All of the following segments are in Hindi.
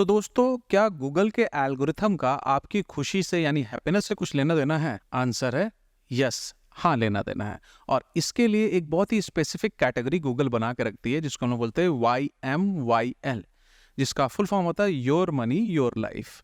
दोस्तों, क्या गूगल के एल्गोरिथम का आपकी खुशी से यानी हैप्पीनेस से कुछ लेना देना है? आंसर है यस। हाँ, लेना देना है। और इसके लिए एक बहुत ही स्पेसिफिक कैटेगरी गूगल बना के रखती है जिसको हम लोग बोलते हैं YMYL, जिसका फुल फॉर्म होता है योर मनी योर लाइफ।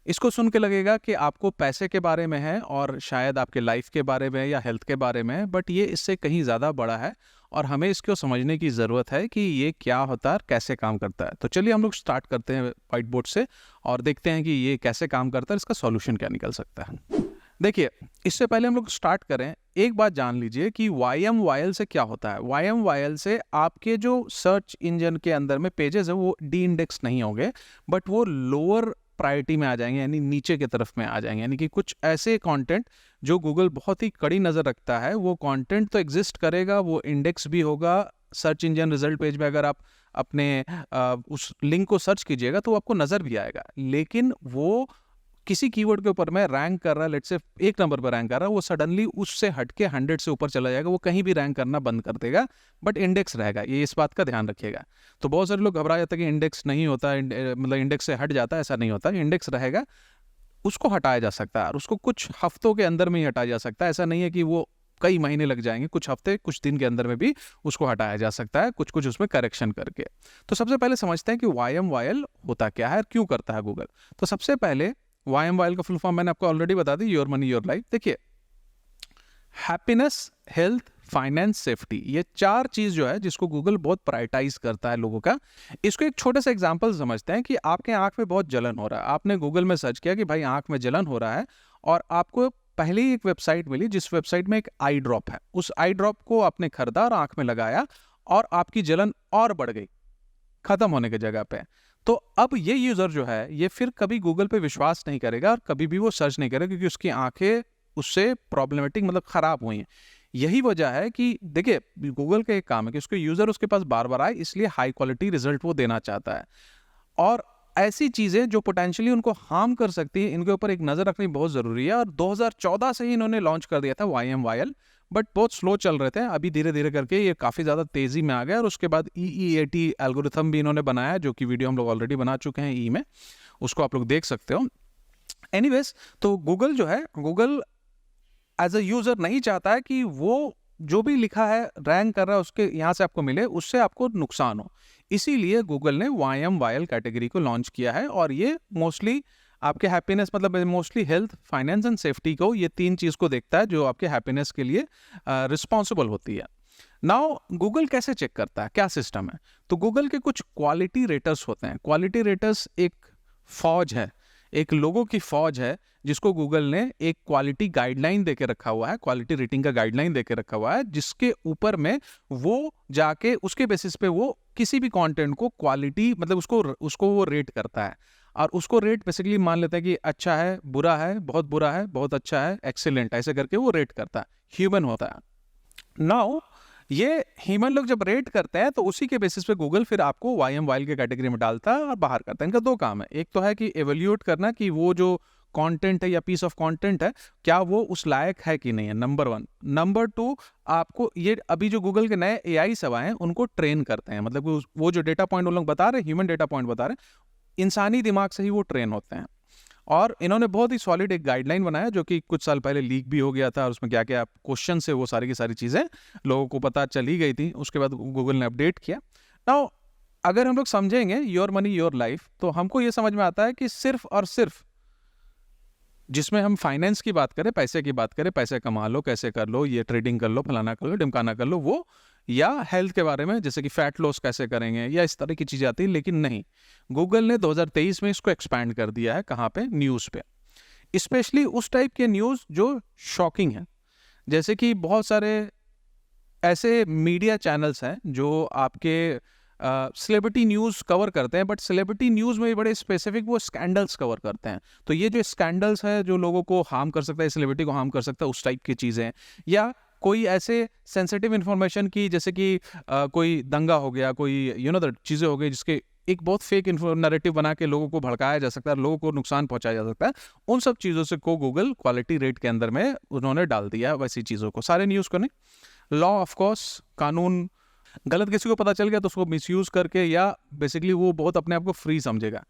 इसको सुन के लगेगा कि आपको पैसे के बारे में है और शायद आपके लाइफ के बारे में या हेल्थ के बारे में है, बट ये इससे कहीं ज़्यादा बड़ा है और हमें इसको समझने की ज़रूरत है कि ये क्या होता है और कैसे काम करता है। तो चलिए हम लोग स्टार्ट करते हैं व्हाइट बोर्ड से और देखते हैं कि ये कैसे काम करता है, इसका सॉल्यूशन क्या निकल सकता है। देखिए, इससे पहले हम लोग स्टार्ट करें, एक बात जान लीजिए कि YMYL से क्या होता है। YMYL से आपके जो सर्च इंजन के अंदर में पेजेस है वो डी इंडेक्स नहीं होंगे, बट वो लोअर प्रायोरिटी में आ जाएंगे, यानी नीचे की तरफ में आ जाएंगे। यानी कि कुछ ऐसे कंटेंट जो गूगल बहुत ही कड़ी नज़र रखता है, वो कंटेंट तो एग्जिस्ट करेगा, वो इंडेक्स भी होगा सर्च इंजन रिजल्ट पेज में। अगर आप अपने उस लिंक को सर्च कीजिएगा तो आपको नज़र भी आएगा, लेकिन वो किसी कीवर्ड के ऊपर में रैंक कर रहा है, लेट्स से 1 नंबर पर रैंक कर रहा है, वो सडनली उससे हटके 100 से ऊपर चला जाएगा, वो कहीं भी रैंक करना बंद कर देगा, बट इंडेक्स रहेगा। ये इस बात का ध्यान रखिएगा। तो बहुत सारे लोग घबरा जाते हैं कि इंडेक्स नहीं होता, मतलब इंडेक्स से हट जाता है। ऐसा नहीं होता, इंडेक्स रहेगा, उसको हटाया जा सकता है और उसको कुछ हफ्तों के अंदर में ही हटाया जा सकता है। ऐसा नहीं है कि वो कई महीने लग जाएंगे, कुछ हफ्ते कुछ दिन के अंदर में भी उसको हटाया जा सकता है, कुछ कुछ उसमें करेक्शन करके। तो सबसे पहले समझते हैं कि YMYL होता क्या है और क्यों करता है गूगल। तो सबसे पहले YMYL का फुल फॉर्म मैंने आपको ऑलरेडी बता दी, योर मनी योर लाइफ। देखिए, हैप्पीनेस, हेल्थ, फाइनेंस, सेफ्टी, ये 4 चीज जो है जिसको गूगल बहुत प्रायोरिटाइज करता है लोगों का। इसको एक छोटे से एग्जांपल समझते हैं कि आपके आंख में बहुत जलन हो रहा है, आपने गूगल में सर्च किया कि भाई आंख में जलन हो रहा है, और आपको पहले ही एक वेबसाइट मिली जिस वेबसाइट में एक आई ड्रॉप है। उस आई ड्रॉप को आपने खरीदा और आंख में लगाया और आपकी जलन और बढ़ गई खत्म होने की जगह पे। तो अब ये यूजर जो है ये फिर कभी गूगल पे विश्वास नहीं करेगा और कभी भी वो सर्च नहीं करेगा, क्योंकि उसकी आंखें उससे प्रॉब्लमेटिक मतलब खराब हुई हैं। यही वजह है कि देखिए, गूगल का एक काम है कि उसके यूजर उसके पास बार बार आए, इसलिए हाई क्वालिटी रिजल्ट वो देना चाहता है। और ऐसी चीजें जो पोटेंशियली उनको हार्म कर सकती है, इनके ऊपर एक नजर रखनी बहुत जरूरी है। और 2014 से ही इन्होंने लॉन्च कर दिया था YMYL, बट बहुत स्लो चल रहे थे। अभी धीरे धीरे करके ये काफी ज्यादा तेजी में आ गया और उसके बाद EEAT एल्गोरिथम भी इन्होंने बनाया, जो कि वीडियो हम लोग ऑलरेडी बना चुके हैं में, उसको आप लोग देख सकते हो। एनीवेज, तो गूगल जो है, गूगल एज अ यूजर नहीं चाहता है कि वो जो भी लिखा है रैंक कर रहा है उसके यहाँ से आपको मिले, उससे आपको नुकसान हो। इसीलिए गूगल ने YMYL कैटेगरी को लॉन्च किया है, और ये मोस्टली आपके हैप्पीनेस, मतलब mostly health, finance and safety को, ये 3 चीज को देखता है जो आपके हैप्पीनेस के लिए रिस्पॉन्सिबल होती है। नाउ गूगल कैसे चेक करता है, क्या सिस्टम है? तो गूगल के कुछ क्वालिटी रेटर्स होते हैं। क्वालिटी रेटर्स एक फौज है, एक लोगों की फौज है, जिसको गूगल ने एक क्वालिटी गाइडलाइन देके रखा हुआ है, क्वालिटी रेटिंग का गाइडलाइन देके रखा हुआ है, जिसके ऊपर में वो जाके उसके बेसिस पे वो किसी भी कंटेंट को क्वालिटी, मतलब उसको वो रेट करता है। और उसको रेट बेसिकली मान लेता है कि अच्छा है, बुरा है, बहुत अच्छा है, एक्सीलेंट, ऐसे करके वो रेट करता है। ह्यूमन होता है। नाउ ये ह्यूमन लोग जब रेट करते हैं तो उसी के बेसिस पे गूगल फिर आपको YMYL के कैटेगरी में डालता है और बाहर करता है। इनका 2 काम है, एक तो है कि एवेल्यूएट करना कि वो जो कंटेंट है या पीस ऑफ कंटेंट है, क्या वो उस लायक है कि नहीं है, नंबर 1। नंबर 2, आपको ये अभी जो गूगल के नए AI सब आए हैं उनको ट्रेन करते हैं, मतलब वो जो डेटा पॉइंट वो लोग बता रहे हैं, ह्यूमन डेटा पॉइंट बता रहे हैं, इंसानी दिमाग से ही वो ट्रेन होते हैं। और इन्होंने बहुत ही सॉलिड एक गाइडलाइन बनाया, जो कि कुछ साल पहले लीक भी हो गया था, और उसमें क्या क्या क्वेश्चन से वो सारी की सारी चीज़ें लोगों को पता चली गई थी। उसके बाद गूगल ने अपडेट किया। नाउ अगर हम लोग समझेंगे योर मनी योर लाइफ, तो हमको ये समझ में आता है कि सिर्फ और सिर्फ जिसमें हम फाइनेंस की बात करें, पैसे की बात करें, पैसे कमा लो, कैसे कर लो, ये ट्रेडिंग कर लो, फलाना कर लो, ढिमकाना कर लो, वो, या हेल्थ के बारे में जैसे कि फैट लॉस कैसे करेंगे, या इस तरह की चीज़ें आती हैं। लेकिन नहीं, गूगल ने 2023 में इसको एक्सपैंड कर दिया है। कहाँ पे? न्यूज़ पे। स्पेशली उस टाइप के न्यूज़ जो शॉकिंग है, जैसे कि बहुत सारे ऐसे मीडिया चैनल्स हैं जो आपके सेलिब्रिटी न्यूज़ कवर करते हैं, बट सेलिब्रिटी न्यूज़ में भी बड़े स्पेसिफिक वो स्कैंडल्स कवर करते हैं। तो ये जो स्कैंडल्स है जो लोगों को हार्म कर सकता है, सेलिब्रिटी को हार्म कर सकता है, उस टाइप की चीज़ें, या कोई ऐसे सेंसिटिव इन्फॉर्मेशन की, जैसे कि कोई दंगा हो गया, कोई दैट चीज़ें हो गई जिसके एक बहुत फेक नैरेटिव बना के लोगों को भड़काया जा सकता है, लोगों को नुकसान पहुंचाया जा सकता है। उन सब चीज़ों से को गूगल क्वालिटी रेट के अंदर में उन्होंने डाल दिया है, वैसी चीज़ों को, सारे न्यूज़ को नहीं। लॉ ऑफ कोर्स, कानून, गलत किसी को पता चल गया तो उसको मिसयूज करके, या बेसिकली वो बहुत अपने आप को फ्री समझेगा।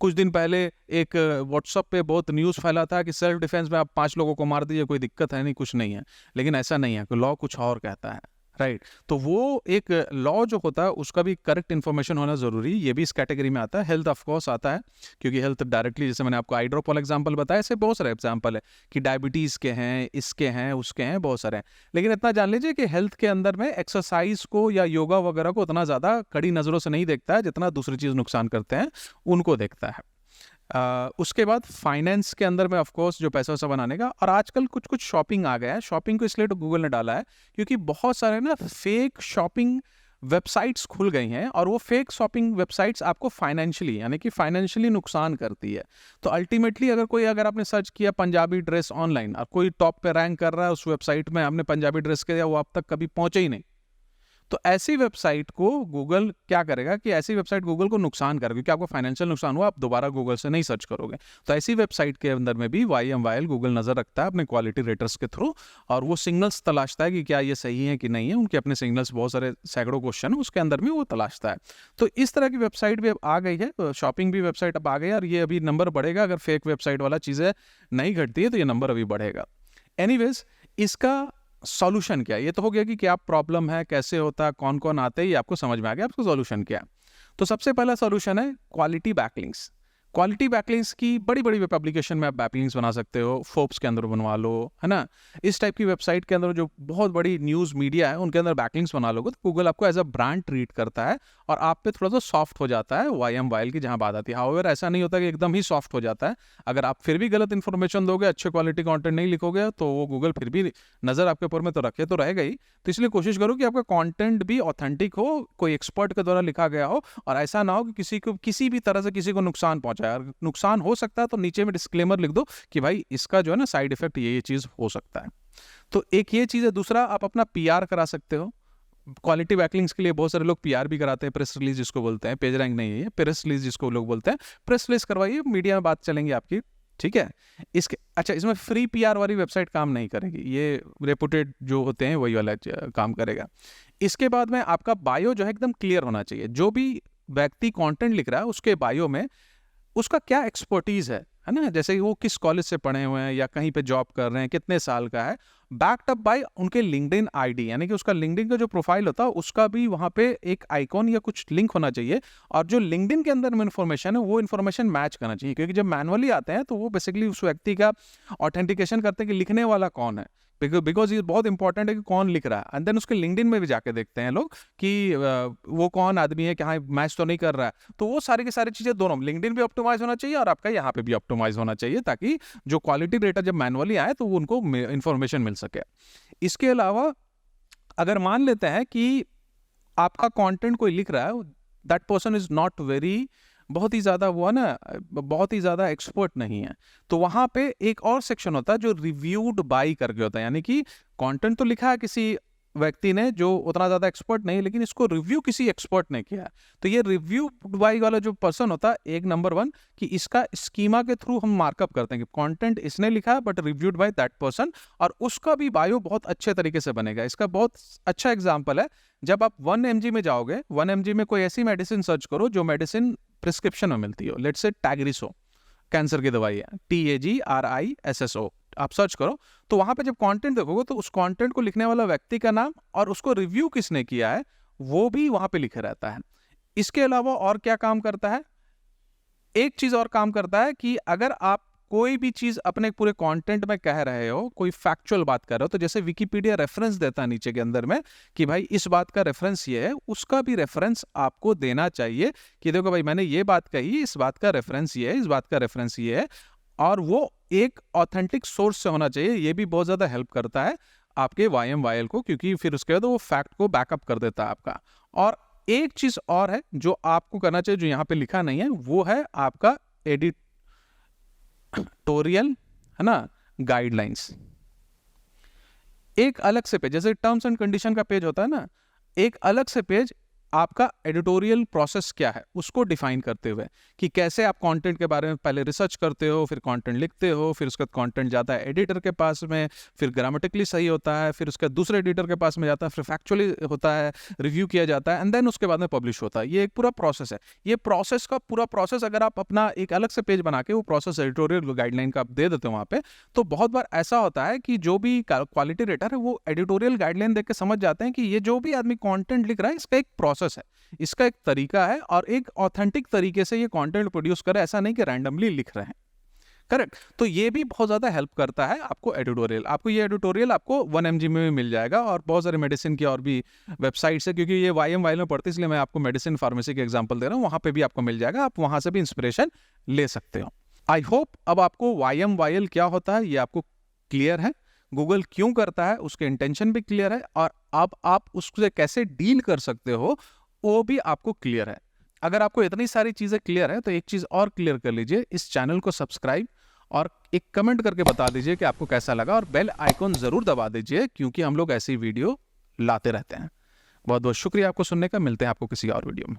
कुछ दिन पहले एक व्हाट्सएप पे बहुत न्यूज़ फैला था कि सेल्फ डिफेंस में आप 5 लोगों को मार दीजिए, कोई दिक्कत है नहीं, कुछ नहीं है। लेकिन ऐसा नहीं है, लॉ कुछ और कहता है, राइट? तो वो एक लॉ जो होता है उसका भी करेक्ट इन्फॉर्मेशन होना ज़रूरी, ये भी इस कैटेगरी में आता है। हेल्थ ऑफ कोर्स आता है, क्योंकि हेल्थ डायरेक्टली, जैसे मैंने आपको आई ड्रॉप वाला एग्जांपल बताया, ऐसे बहुत सारे एग्जांपल है कि डायबिटीज़ के हैं, इसके हैं, उसके हैं, बहुत सारे हैं। लेकिन इतना जान लीजिए कि हेल्थ के अंदर में एक्सरसाइज को या योगा वगैरह को उतना ज़्यादा कड़ी नज़रों से नहीं देखता है जितना दूसरी चीज़ नुकसान करते हैं उनको देखता है। उसके बाद फाइनेंस के अंदर में ऑफ कोर्स जो पैसा वैसा बनाने का, और आजकल कुछ कुछ शॉपिंग आ गया है। शॉपिंग को इसलिए तो गूगल ने डाला है क्योंकि बहुत सारे ना फेक शॉपिंग वेबसाइट्स खुल गई हैं, और वो फेक शॉपिंग वेबसाइट्स आपको फाइनेंशियली, यानी कि फाइनेंशियली नुकसान करती है। तो अल्टीमेटली अगर आपने सर्च किया पंजाबी ड्रेस ऑनलाइन और कोई टॉप पे रैंक कर रहा है उस वेबसाइट में, आपने पंजाबी ड्रेस किया, वो आप तक कभी पहुंचे ही नहीं, तो ऐसी वेबसाइट को गूगल क्या करेगा कि ऐसी वेबसाइट गूगल को नुकसान करेगी, क्योंकि आपको फाइनेंशियल नुकसान हुआ, आप दोबारा गूगल से नहीं सर्च करोगे। तो ऐसी वेबसाइट के अंदर में भी YMYL गूगल नज़र रखता है अपने क्वालिटी रेटर्स के थ्रू, और वो सिग्नल्स तलाशता है कि क्या ये सही है कि नहीं है। उनके अपने सिग्नल्स, बहुत सारे सैकड़ों क्वेश्चन उसके अंदर में वो तलाशता है। तो इस तरह की वेबसाइट भी अब आ गई है, शॉपिंग भी वेबसाइट अब आ गई है, और ये अभी नंबर बढ़ेगा। अगर फेक वेबसाइट वाला चीज़ें नहीं घटती है तो ये नंबर अभी बढ़ेगा। एनीवेज, इसका सॉल्यूशन क्या है? ये तो हो गया कि क्या प्रॉब्लम है, कैसे होता है, कौन कौन आते हैं, ये आपको समझ में आ गया। आपको सॉल्यूशन क्या है? तो सबसे पहला सॉल्यूशन है क्वालिटी बैकलिंक्स। क्वालिटी बैकलिंक्स की बड़ी बड़ी वेब एप्लीकेशन में आप बैकलिंक्स बना सकते हो, फोर्ब्स के अंदर बनवा लो, है ना। इस टाइप की वेबसाइट के अंदर जो बहुत बड़ी न्यूज़ मीडिया है उनके अंदर बैकलिंक्स बना लोगे तो गूगल आपको एज अ ब्रांड ट्रीट करता है, और आप पे थोड़ा सा सॉफ्ट हो जाता है YMYL की जहाँ बात आती है। हाउएवर ऐसा नहीं होता कि एकदम ही सॉफ्ट हो जाता है। अगर आप फिर भी गलत इन्फॉर्मेशन दोगे, अच्छे क्वालिटी कंटेंट नहीं लिखोगे, तो वो गूगल फिर भी नज़र आपके ऊपर में तो रखे तो रहेगा ही। तो इसलिए कोशिश करो कि आपका कंटेंट भी ऑथेंटिक हो, कोई एक्सपर्ट के द्वारा लिखा गया हो, और ऐसा ना हो कि किसी को किसी भी तरह से किसी को नुकसान पहुंचाए। और नुकसान हो सकता है तो नीचे में डिस्क्लेमर लिख दो कि भाई इसका जो है ना साइड इफेक्ट ये चीज़ हो सकता है। तो एक ये चीज़ है। दूसरा, आप अपना PR करा सकते हो। क्वालिटी बैकलिंक्स के लिए बहुत सारे लोग PR भी कराते हैं, प्रेस रिलीज जिसको बोलते हैं, पेज रैंक नहीं है, प्रेस रिलीज जिसको लोग बोलते हैं। प्रेस रिलीज करवाइए, मीडिया में बात चलेंगी आपकी, ठीक है। इसके अच्छा, इसमें फ्री PR वाली वेबसाइट काम नहीं करेगी, ये रेपुटेड जो होते हैं वही वाला काम करेगा। इसके बाद में आपका बायो जो है एकदम क्लियर होना चाहिए। जो भी व्यक्ति कंटेंट लिख रहा है उसके बायो में उसका क्या एक्सपर्टीज है ना, जैसे वो किस कॉलेज से पढ़े हुए हैं या कहीं पे जॉब कर रहे हैं, कितने साल का है, बैक्ड अप बाय उनके लिंक्डइन ID, यानी कि उसका लिंक्डइन का जो प्रोफाइल होता है उसका भी वहाँ पे एक आइकॉन या कुछ लिंक होना चाहिए, और जो लिंक्डइन के अंदर में इन्फॉर्मेशन है वो इन्फॉर्मेशन मैच करना चाहिए। क्योंकि जब मैनुअली आते हैं तो वो बेसिकली उस व्यक्ति का ऑथेंटिकेशन करते हैं कि लिखने वाला कौन है, बिकॉज ये बहुत इंपॉर्टेंट है कि कौन लिख रहा है। एंड देन उसके लिंक्डइन में भी जाके देखते हैं लोग कि वो कौन आदमी है, कहाँ मैच तो नहीं कर रहा है। तो वो सारी की सारी चीज़ें दोनों लिंक्डइन भी ऑप्टिमाइज होना चाहिए और आपका यहाँ पे भी ऑप्टिमाइज होना चाहिए, ताकि जो क्वालिटी डेटा जब मैनुअली आए तो वो उनको इन्फॉर्मेशन मिल सके। इसके अलावा अगर मान लेते हैं कि आपका कंटेंट कोई लिख रहा है, that person is not very, बहुत ही ज़्यादा वो है ना, बहुत ही ज़्यादा एक्सपर्ट नहीं है, तो वहाँ पे एक और सेक्शन होता है जो रिव्यूड बाई करके होता है। यानी कि कंटेंट तो लिखा है किसी व्यक्ति ने जो उतना ज़्यादा एक्सपर्ट नहीं, लेकिन इसको रिव्यू किसी एक्सपर्ट ने किया है। तो ये रिव्यू बाई वाला जो पर्सन होता है, एक नंबर 1 कि इसका स्कीमा के थ्रू हम मार्कअप करते हैं कि कंटेंट इसने लिखा है but reviewed by that person, और उसका भी बायो बहुत अच्छे तरीके से बनेगा। इसका बहुत अच्छा एग्जाम्पल है, जब आप 1mg में जाओगे, 1mg में कोई ऐसी मेडिसिन सर्च करो जो मेडिसिन प्रिस्क्रिप्शन में मिलती हो, लेट्स से टैग्रिसो, कैंसर की दवाई है, TAGRISSO, आप सर्च करो, तो वहां पे जब कंटेंट देखोगे तो उस कंटेंट को लिखने वाला व्यक्ति का नाम और उसको रिव्यू किसने किया है वो भी वहां पे लिखे रहता है। इसके अलावा और क्या काम करता है, एक चीज और काम करता है कि अगर आप कोई भी चीज अपने पूरे कंटेंट में कह रहे हो, कोई फैक्चुअल बात कर रहे हो, तो जैसे विकिपीडिया रेफरेंस देता है नीचे के अंदर में कि भाई इस बात का रेफरेंस ये है, उसका भी रेफरेंस आपको देना चाहिए कि देखो भाई मैंने ये बात कही, इस बात का रेफरेंस ये है, इस बात का रेफरेंस ये है, और वो एक ऑथेंटिक सोर्स से होना चाहिए। ये भी बहुत ज्यादा हेल्प करता है आपके YMYL को, क्योंकि फिर उसके बाद वो फैक्ट को बैकअप कर देता है आपका। और एक चीज और है जो आपको करना चाहिए, जो यहाँ पे लिखा नहीं है, वो है आपका एडिटोरियल, है ना, गाइडलाइंस। एक अलग से पेज, जैसे टर्म्स एंड कंडीशन का पेज होता है ना, एक अलग से पेज आपका एडिटोरियल प्रोसेस क्या है उसको डिफाइन करते हुए कि कैसे आप कंटेंट के बारे में पहले रिसर्च करते हो, फिर कंटेंट लिखते हो, फिर उसका कंटेंट जाता है एडिटर के पास में, फिर ग्रामेटिकली सही होता है, फिर उसका दूसरे एडिटर के पास में जाता है, फिर फैक्चुअली होता है, रिव्यू किया जाता है, एंड देन उसके बाद में पब्लिश होता है। ये एक पूरा प्रोसेस है। ये प्रोसेस का पूरा प्रोसेस अगर आप अपना एक अलग से पेज बना के वो प्रोसेस एडिटोरियल गाइडलाइन का आप दे देते हो वहाँ पे, तो बहुत बार ऐसा होता है कि जो भी क्वालिटी रेटर है वो एडिटोरियल गाइडलाइन देख के समझ जाते हैं कि ये जो भी आदमी कंटेंट लिख रहा है इसका एक प्रोसेस है, इसका एक तरीका है, और एक ऑथेंटिक तरीके से ये कंटेंट प्रोड्यूस करे, ऐसा नहीं कि रैंडमली लिख रहे हैं। करेक्ट। तो ये भी बहुत ज़्यादा हेल्प करता है आपको एडिटोरियल। आपको ये एडिटोरियल आपको 1 mg में भी मिल जाएगा, और बहुत सारे मेडिसिन की और भी वेबसाइट्स है, क्योंकि ये YM वाइल में पढ़ती इसलिए मैं आपको मेडिसिन फार्मेसी के एग्जांपल दे रहा हूँ, वहाँ पे भी आपको मिल जाएगा, आप वहाँ से भी इंस्पिरेशन ले सकते हो। आई होप अब आपको YM वाइल क्या होता है ये आपको क्लियर है, गूगल क्यों करता है उसके इंटेंशन भी क्लियर है, और अब आप उससे कैसे डील कर सकते हो वो भी आपको क्लियर है। अगर आपको इतनी सारी चीज़ें क्लियर है तो एक चीज़ और क्लियर कर लीजिए, इस चैनल को सब्सक्राइब और एक कमेंट करके बता दीजिए कि आपको कैसा लगा, और बेल आइकॉन ज़रूर दबा दीजिए, क्योंकि हम लोग ऐसी वीडियो लाते रहते हैं। बहुत बहुत शुक्रिया आपको सुनने का। मिलते हैं आपको किसी और वीडियो में।